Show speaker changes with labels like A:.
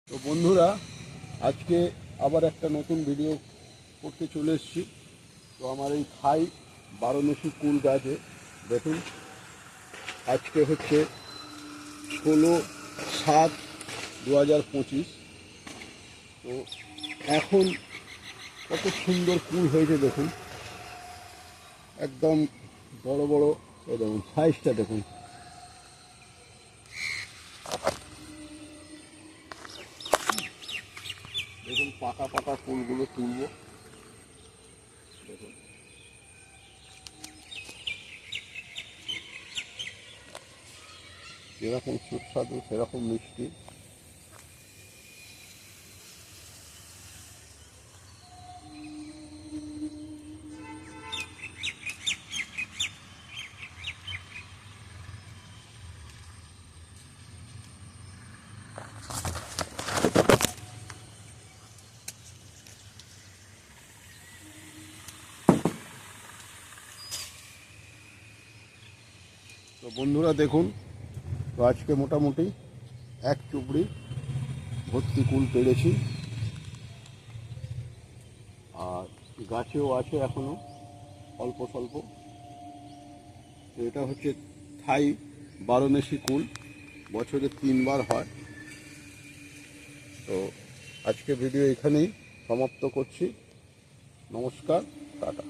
A: তো বন্ধুরা, আজকে আবার একটা নতুন ভিডিও করতে চলে এসেছি। তো আমার এই থাই বারোমেশি কুল গাছে দেখুন, আজকে হচ্ছে 16/7/2025। তো এখন কত সুন্দর কুল হয়েছে দেখুন, একদম বড় বড়। এই দেখুন সাইজটা দেখুন, দেখুন পাকা পাকা কুলগুলো তুলবো। দেখুন যেরকম সুস্বাদু সেরকম মিষ্টি। তো বন্ধুরা দেখুন, তো আজকে মোটামুটি এক চুবড়ি ভর্তি কুল পেড়েছি, আর গাছেও আছে এখনো অল্প স্বল্প। তো এটা হচ্ছে থাই বারোমেশি কুল, বছরে 3বার হয়। তো আজকে ভিডিও এখানেই সমাপ্ত করছি। নমস্কার, টাটা।